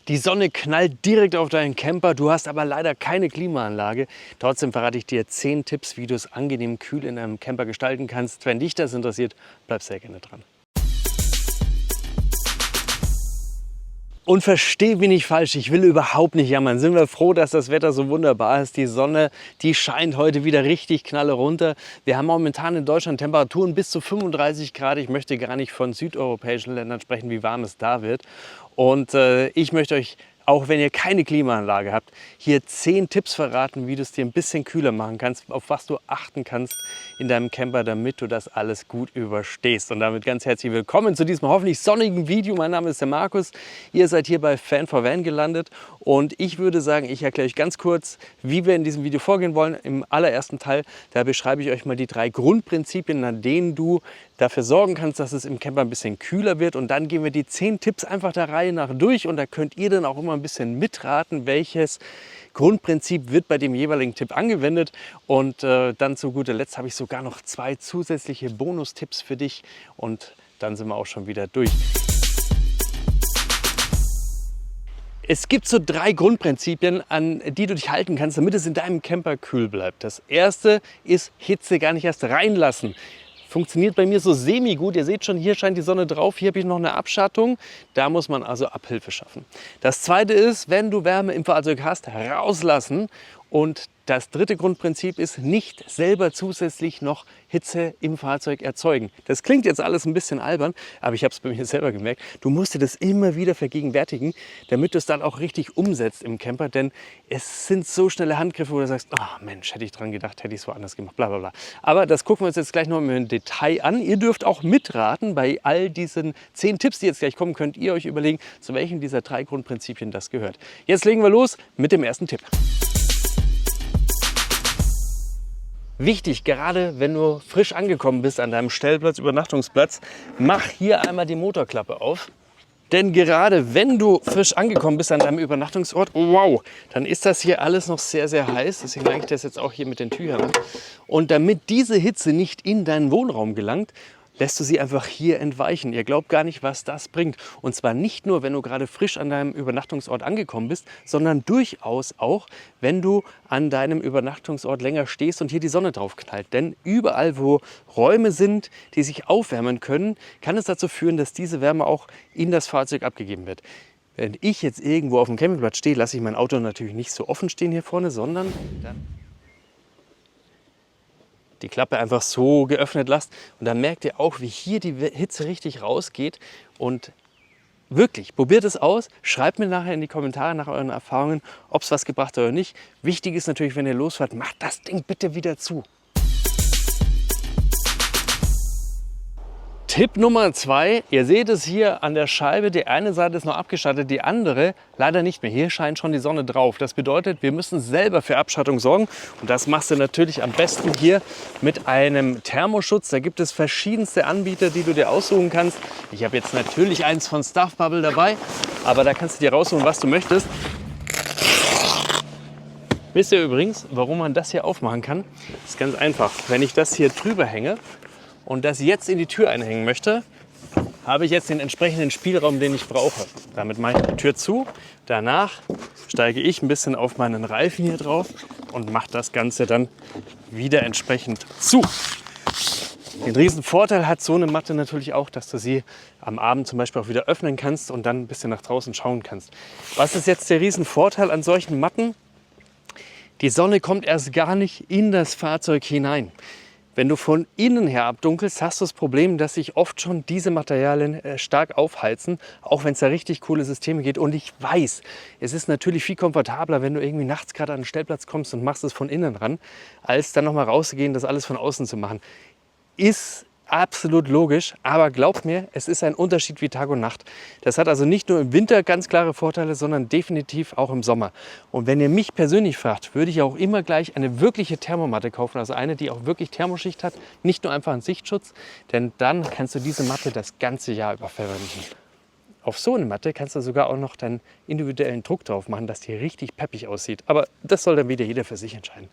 Die Sonne knallt direkt auf deinen Camper, du hast aber leider keine Klimaanlage. Trotzdem verrate ich dir 10 Tipps, wie du es angenehm kühl in deinem Camper gestalten kannst. Wenn dich das interessiert, bleib sehr gerne dran. Und versteh mich nicht falsch, ich will überhaupt nicht jammern. Sind wir froh, dass das Wetter so wunderbar ist. Die Sonne, die scheint heute wieder richtig knalle runter. Wir haben momentan in Deutschland Temperaturen bis zu 35 Grad. Ich möchte gar nicht von südeuropäischen Ländern sprechen, wie warm es da wird. Und ich möchte euch, auch wenn ihr keine Klimaanlage habt, hier 10 Tipps verraten, wie du es dir ein bisschen kühler machen kannst, auf was du achten kannst in deinem Camper, damit du das alles gut überstehst. Und damit ganz herzlich willkommen zu diesem hoffentlich sonnigen Video. Mein Name ist der Markus. Ihr seid hier bei Fan4Van gelandet und ich würde sagen, ich erkläre euch ganz kurz, wie wir in diesem Video vorgehen wollen. Im allerersten Teil, da beschreibe ich euch mal die 3 Grundprinzipien, an denen du dafür sorgen kannst, dass es im Camper ein bisschen kühler wird. Und dann gehen wir die 10 Tipps einfach der Reihe nach durch und da könnt ihr dann auch immer ein bisschen mitraten, welches Grundprinzip wird bei dem jeweiligen Tipp angewendet. Und dann zu guter Letzt habe ich sogar noch 2 zusätzliche Bonustipps für dich und dann sind wir auch schon wieder durch. Es gibt so 3 Grundprinzipien, an die du dich halten kannst, damit es in deinem Camper kühl bleibt. Das erste ist Hitze gar nicht erst reinlassen. Funktioniert bei mir so semi-gut. Ihr seht schon, hier scheint die Sonne drauf. Hier habe ich noch eine Abschattung. Da muss man also Abhilfe schaffen. Das zweite ist, wenn du Wärme im Fahrzeug hast, rauslassen. Und das dritte Grundprinzip ist, nicht selber zusätzlich noch Hitze im Fahrzeug erzeugen. Das klingt jetzt alles ein bisschen albern, aber ich habe es bei mir selber gemerkt. Du musst dir das immer wieder vergegenwärtigen, damit du es dann auch richtig umsetzt im Camper. Denn es sind so schnelle Handgriffe, wo du sagst, oh Mensch, hätte ich dran gedacht, hätte ich es woanders gemacht, bla bla bla. Aber das gucken wir uns jetzt gleich noch mal im Detail an. Ihr dürft auch mitraten bei all diesen 10 Tipps, die jetzt gleich kommen, könnt ihr euch überlegen, zu welchem dieser 3 Grundprinzipien das gehört. Jetzt legen wir los mit dem ersten Tipp. Wichtig, gerade wenn du frisch angekommen bist an deinem Stellplatz, Übernachtungsplatz, mach hier einmal die Motorklappe auf. Denn gerade wenn du frisch angekommen bist an deinem Übernachtungsort, wow, dann ist das hier alles noch sehr, sehr heiß. Deswegen lege ich das jetzt auch hier mit den Tüchern an. Und damit diese Hitze nicht in deinen Wohnraum gelangt, lässt du sie einfach hier entweichen. Ihr glaubt gar nicht, was das bringt. Und zwar nicht nur, wenn du gerade frisch an deinem Übernachtungsort angekommen bist, sondern durchaus auch, wenn du an deinem Übernachtungsort länger stehst und hier die Sonne drauf knallt. Denn überall, wo Räume sind, die sich aufwärmen können, kann es dazu führen, dass diese Wärme auch in das Fahrzeug abgegeben wird. Wenn ich jetzt irgendwo auf dem Campingplatz stehe, lasse ich mein Auto natürlich nicht so offen stehen hier vorne, sondern dann die Klappe einfach so geöffnet lasst. Und dann merkt ihr auch, wie hier die Hitze richtig rausgeht. Und wirklich, probiert es aus. Schreibt mir nachher in die Kommentare nach euren Erfahrungen, ob es was gebracht hat oder nicht. Wichtig ist natürlich, wenn ihr losfahrt, macht das Ding bitte wieder zu. Tipp Nummer 2, ihr seht es hier an der Scheibe, die eine Seite ist noch abgeschattet, die andere leider nicht mehr. Hier scheint schon die Sonne drauf. Das bedeutet, wir müssen selber für Abschattung sorgen und das machst du natürlich am besten hier mit einem Thermoschutz. Da gibt es verschiedenste Anbieter, die du dir aussuchen kannst. Ich habe jetzt natürlich eins von Stuff Bubble dabei, aber da kannst du dir raussuchen, was du möchtest. Wisst ihr übrigens, warum man das hier aufmachen kann? Das ist ganz einfach. Wenn ich das hier drüber hänge und das jetzt in die Tür einhängen möchte, habe ich jetzt den entsprechenden Spielraum, den ich brauche. Damit mache ich die Tür zu. Danach steige ich ein bisschen auf meinen Reifen hier drauf und mache das Ganze dann wieder entsprechend zu. Den riesen Vorteil hat so eine Matte natürlich auch, dass du sie am Abend zum Beispiel auch wieder öffnen kannst und dann ein bisschen nach draußen schauen kannst. Was ist jetzt der riesen Vorteil an solchen Matten? Die Sonne kommt erst gar nicht in das Fahrzeug hinein. Wenn du von innen her abdunkelst, hast du das Problem, dass sich oft schon diese Materialien stark aufheizen, auch wenn es da richtig coole Systeme geht. Und ich weiß, es ist natürlich viel komfortabler, wenn du irgendwie nachts gerade an den Stellplatz kommst und machst es von innen ran, als dann nochmal rauszugehen, das alles von außen zu machen. Ist absolut logisch, aber glaubt mir, es ist ein Unterschied wie Tag und Nacht. Das hat also nicht nur im Winter ganz klare Vorteile, sondern definitiv auch im Sommer. Und wenn ihr mich persönlich fragt, würde ich auch immer gleich eine wirkliche Thermomatte kaufen, also eine, die auch wirklich Thermoschicht hat, nicht nur einfach einen Sichtschutz, denn dann kannst du diese Matte das ganze Jahr über verwenden. Auf so eine Matte kannst du sogar auch noch deinen individuellen Druck drauf machen, dass die richtig peppig aussieht. Aber das soll dann wieder jeder für sich entscheiden.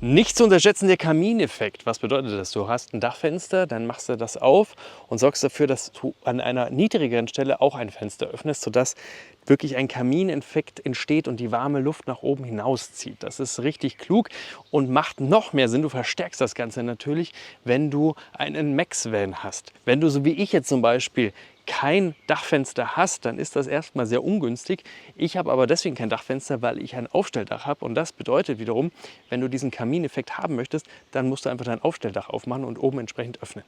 Nicht zu unterschätzen der Kamineffekt. Was bedeutet das? Du hast ein Dachfenster, dann machst du das auf und sorgst dafür, dass du an einer niedrigeren Stelle auch ein Fenster öffnest, sodass wirklich ein Kamineffekt entsteht und die warme Luft nach oben hinauszieht. Das ist richtig klug und macht noch mehr Sinn. Du verstärkst das Ganze natürlich, wenn du einen Max-Van hast. Wenn du, so wie ich jetzt zum Beispiel, kein Dachfenster hast, dann ist das erstmal sehr ungünstig. Ich habe aber deswegen kein Dachfenster, weil ich ein Aufstelldach habe. Und das bedeutet wiederum, wenn du diesen Kamineffekt haben möchtest, dann musst du einfach dein Aufstelldach aufmachen und oben entsprechend öffnen.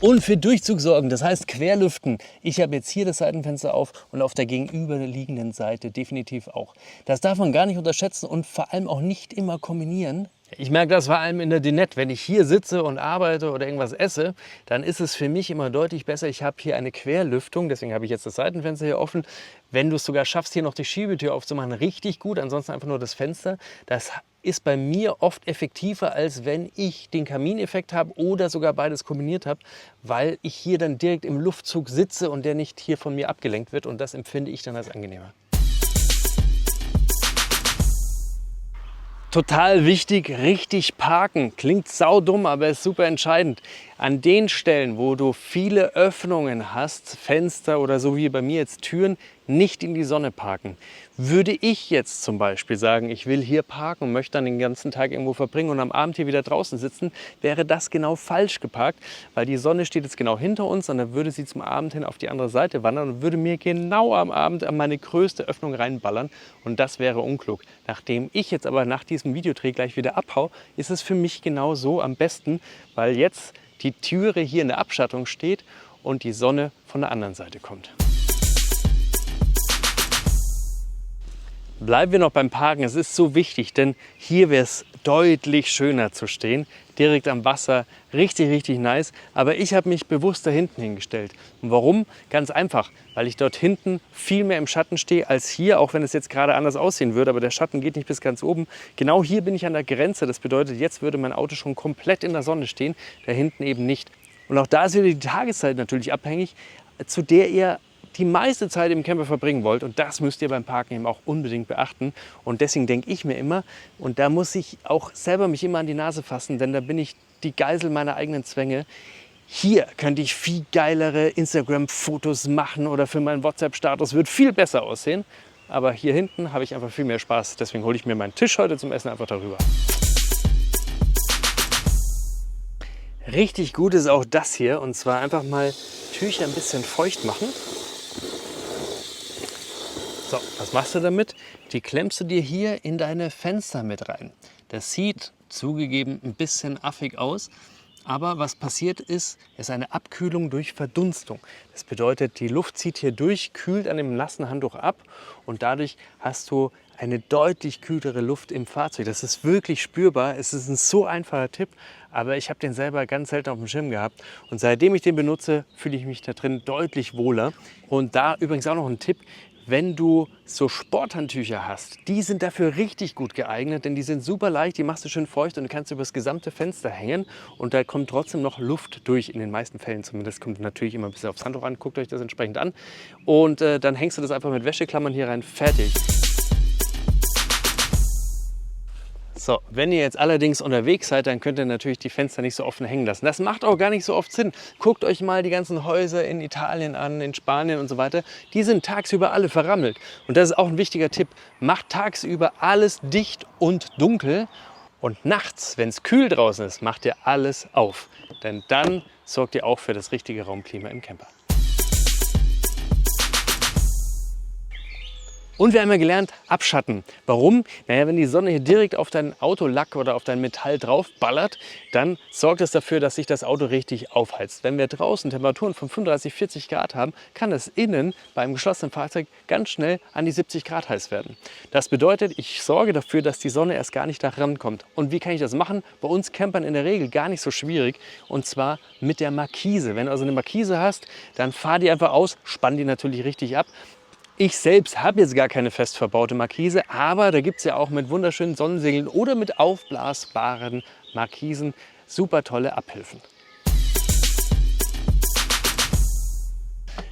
Und für Durchzug sorgen, das heißt querlüften. Ich habe jetzt hier das Seitenfenster auf und auf der gegenüberliegenden Seite definitiv auch. Das darf man gar nicht unterschätzen und vor allem auch nicht immer kombinieren. Ich merke das vor allem in der Dinette. Wenn ich hier sitze und arbeite oder irgendwas esse, dann ist es für mich immer deutlich besser. Ich habe hier eine Querlüftung, deswegen habe ich jetzt das Seitenfenster hier offen. Wenn du es sogar schaffst, hier noch die Schiebetür aufzumachen, richtig gut. Ansonsten einfach nur das Fenster. Das ist bei mir oft effektiver, als wenn ich den Kamineffekt habe oder sogar beides kombiniert habe, weil ich hier dann direkt im Luftzug sitze und der nicht hier von mir abgelenkt wird. Und das empfinde ich dann als angenehmer. Total wichtig, richtig parken. Klingt saudumm, aber ist super entscheidend. An den Stellen, wo du viele Öffnungen hast, Fenster oder so wie bei mir jetzt Türen, nicht in die Sonne parken. Würde ich jetzt zum Beispiel sagen, ich will hier parken und möchte dann den ganzen Tag irgendwo verbringen und am Abend hier wieder draußen sitzen, wäre das genau falsch geparkt, weil die Sonne steht jetzt genau hinter uns und dann würde sie zum Abend hin auf die andere Seite wandern und würde mir genau am Abend an meine größte Öffnung reinballern und das wäre unklug. Nachdem ich jetzt aber nach diesem Videodreh gleich wieder abhau, ist es für mich genau so am besten, weil jetzt die Türe hier in der Abschattung steht und die Sonne von der anderen Seite kommt. Bleiben wir noch beim Parken. Es ist so wichtig, denn hier wäre es deutlich schöner zu stehen. Direkt am Wasser, richtig, richtig nice. Aber ich habe mich bewusst da hinten hingestellt. Und warum? Ganz einfach, weil ich dort hinten viel mehr im Schatten stehe als hier, auch wenn es jetzt gerade anders aussehen würde. Aber der Schatten geht nicht bis ganz oben. Genau hier bin ich an der Grenze. Das bedeutet, jetzt würde mein Auto schon komplett in der Sonne stehen, da hinten eben nicht. Und auch da ist wieder die Tageszeit natürlich abhängig, zu der ihr die meiste Zeit im Camper verbringen wollt. Und das müsst ihr beim Parken eben auch unbedingt beachten. Und deswegen denke ich mir immer, und da muss ich auch selber mich immer an die Nase fassen, denn da bin ich die Geisel meiner eigenen Zwänge. Hier könnte ich viel geilere Instagram-Fotos machen oder für meinen WhatsApp-Status wird viel besser aussehen. Aber hier hinten habe ich einfach viel mehr Spaß. Deswegen hole ich mir meinen Tisch heute zum Essen einfach darüber. Richtig gut ist auch das hier. Und zwar einfach mal Tücher ein bisschen feucht machen. So, was machst du damit? Die klemmst du dir hier in deine Fenster mit rein. Das sieht zugegeben ein bisschen affig aus, aber was passiert ist eine Abkühlung durch Verdunstung. Das bedeutet, die Luft zieht hier durch, kühlt an dem nassen Handtuch ab und dadurch hast du eine deutlich kühlere Luft im Fahrzeug. Das ist wirklich spürbar. Es ist ein so einfacher Tipp, aber ich habe den selber ganz selten auf dem Schirm gehabt. Und seitdem ich den benutze, fühle ich mich da drin deutlich wohler. Und da übrigens auch noch ein Tipp. Wenn du so Sporthandtücher hast, die sind dafür richtig gut geeignet, denn die sind super leicht, die machst du schön feucht und du kannst über das gesamte Fenster hängen und da kommt trotzdem noch Luft durch, in den meisten Fällen zumindest. Kommt natürlich immer ein bisschen aufs Handtuch an, guckt euch das entsprechend an und dann hängst du das einfach mit Wäscheklammern hier rein, fertig. So, wenn ihr jetzt allerdings unterwegs seid, dann könnt ihr natürlich die Fenster nicht so offen hängen lassen. Das macht auch gar nicht so oft Sinn. Guckt euch mal die ganzen Häuser in Italien an, in Spanien und so weiter. Die sind tagsüber alle verrammelt. Und das ist auch ein wichtiger Tipp. Macht tagsüber alles dicht und dunkel. Und nachts, wenn es kühl draußen ist, macht ihr alles auf. Denn dann sorgt ihr auch für das richtige Raumklima im Camper. Und wir haben ja gelernt, abschatten. Warum? Naja, wenn die Sonne hier direkt auf dein Autolack oder auf dein Metall drauf ballert, dann sorgt es dafür, dass sich das Auto richtig aufheizt. Wenn wir draußen Temperaturen von 35, 40 Grad haben, kann es innen bei einem geschlossenen Fahrzeug ganz schnell an die 70 Grad heiß werden. Das bedeutet, ich sorge dafür, dass die Sonne erst gar nicht da rankommt. Und wie kann ich das machen? Bei uns Campern in der Regel gar nicht so schwierig. Und zwar mit der Markise. Wenn du also eine Markise hast, dann fahr die einfach aus, spann die natürlich richtig ab. Ich selbst habe jetzt gar keine fest verbaute Markise, aber da gibt es ja auch mit wunderschönen Sonnensegeln oder mit aufblasbaren Markisen super tolle Abhilfen.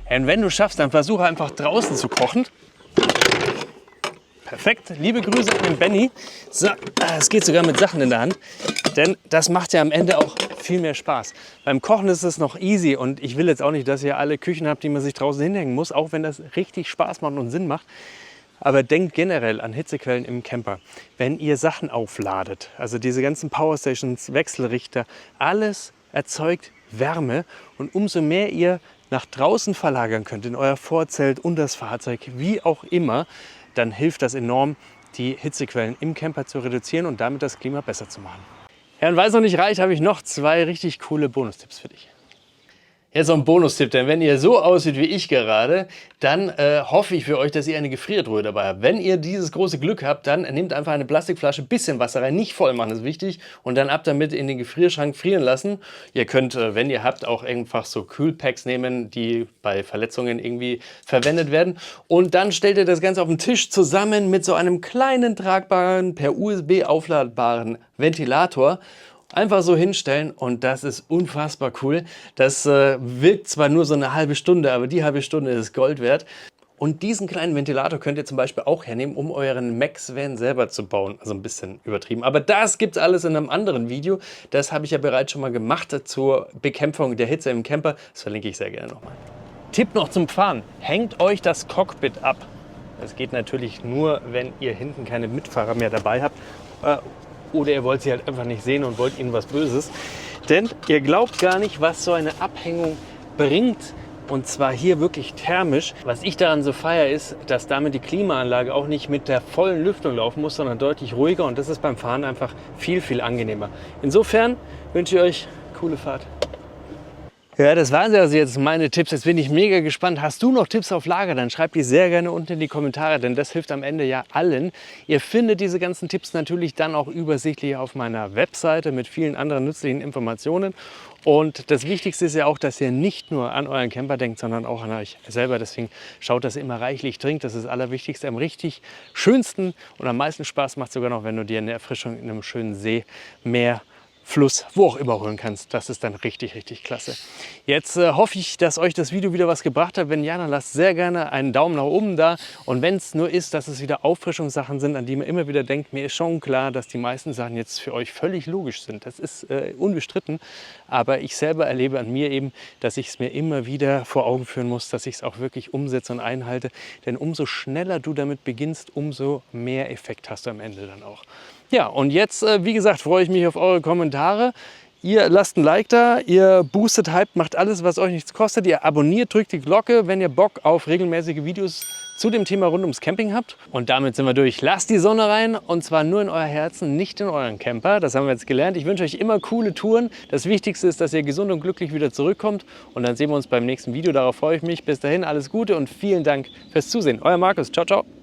Und wenn du schaffst, dann versuche einfach draußen zu kochen. Perfekt. Liebe Grüße an den Benny. So, es geht sogar mit Sachen in der Hand, denn das macht ja am Ende auch viel mehr Spaß. Beim Kochen ist es noch easy und ich will jetzt auch nicht, dass ihr alle Küchen habt, die man sich draußen hinhängen muss, auch wenn das richtig Spaß macht und Sinn macht. Aber denkt generell an Hitzequellen im Camper. Wenn ihr Sachen aufladet, also diese ganzen Powerstations, Wechselrichter, alles erzeugt Wärme und umso mehr ihr nach draußen verlagern könnt, in euer Vorzelt, unter das Fahrzeug, wie auch immer, dann hilft das enorm, die Hitzequellen im Camper zu reduzieren und damit das Klima besser zu machen. Ja, und weil es noch nicht reicht, habe ich noch 2 richtig coole Bonustipps für dich. Jetzt noch ein Bonustipp, denn wenn ihr so aussieht wie ich gerade, dann hoffe ich für euch, dass ihr eine Gefriertruhe dabei habt. Wenn ihr dieses große Glück habt, dann nehmt einfach eine Plastikflasche, bisschen Wasser rein, nicht voll machen, das ist wichtig, und dann ab damit in den Gefrierschrank frieren lassen. Ihr könnt, wenn ihr habt, auch einfach so Kühlpacks nehmen, die bei Verletzungen irgendwie verwendet werden. Und dann stellt ihr das Ganze auf den Tisch zusammen mit so einem kleinen, tragbaren, per USB aufladbaren Ventilator. Einfach so hinstellen und das ist unfassbar cool. Das wirkt zwar nur so eine halbe Stunde, aber die halbe Stunde ist Gold wert. Und diesen kleinen Ventilator könnt ihr zum Beispiel auch hernehmen, um euren Max-Van selber zu bauen. Also ein bisschen übertrieben. Aber das gibt es alles in einem anderen Video. Das habe ich ja bereits schon mal gemacht zur Bekämpfung der Hitze im Camper. Das verlinke ich sehr gerne nochmal. Tipp noch zum Fahren. Hängt euch das Cockpit ab. Das geht natürlich nur, wenn ihr hinten keine Mitfahrer mehr dabei habt. Oder ihr wollt sie halt einfach nicht sehen und wollt ihnen was Böses. Denn ihr glaubt gar nicht, was so eine Abhängung bringt. Und zwar hier wirklich thermisch. Was ich daran so feiere, ist, dass damit die Klimaanlage auch nicht mit der vollen Lüftung laufen muss, sondern deutlich ruhiger. Und das ist beim Fahren einfach viel, viel angenehmer. Insofern wünsche ich euch coole Fahrt. Ja, das waren also jetzt meine Tipps. Jetzt bin ich mega gespannt. Hast du noch Tipps auf Lager? Dann schreib die sehr gerne unten in die Kommentare, denn das hilft am Ende ja allen. Ihr findet diese ganzen Tipps natürlich dann auch übersichtlich auf meiner Webseite mit vielen anderen nützlichen Informationen. Und das Wichtigste ist ja auch, dass ihr nicht nur an euren Camper denkt, sondern auch an euch selber. Deswegen schaut, dass ihr immer reichlich trinkt. Das ist das Allerwichtigste. Am richtig schönsten und am meisten Spaß macht sogar noch, wenn du dir eine Erfrischung in einem schönen See, Meer, Fluss, wo auch immer holen kannst. Das ist dann richtig, richtig klasse. Jetzt hoffe ich, dass euch das Video wieder was gebracht hat. Wenn ja, dann lasst sehr gerne einen Daumen nach oben da. Und wenn es nur ist, dass es wieder Auffrischungssachen sind, an die man immer wieder denkt, mir ist schon klar, dass die meisten Sachen jetzt für euch völlig logisch sind. Das ist unbestritten. Aber ich selber erlebe an mir eben, dass ich es mir immer wieder vor Augen führen muss, dass ich es auch wirklich umsetze und einhalte. Denn umso schneller du damit beginnst, umso mehr Effekt hast du am Ende dann auch. Ja, und jetzt, wie gesagt, freue ich mich auf eure Kommentare. Ihr lasst ein Like da, ihr boostet, hypt, macht alles, was euch nichts kostet. Ihr abonniert, drückt die Glocke, wenn ihr Bock auf regelmäßige Videos zu dem Thema rund ums Camping habt. Und damit sind wir durch. Lasst die Sonne rein und zwar nur in euer Herzen, nicht in euren Camper. Das haben wir jetzt gelernt. Ich wünsche euch immer coole Touren. Das Wichtigste ist, dass ihr gesund und glücklich wieder zurückkommt. Und dann sehen wir uns beim nächsten Video. Darauf freue ich mich. Bis dahin alles Gute und vielen Dank fürs Zusehen. Euer Markus. Ciao, ciao.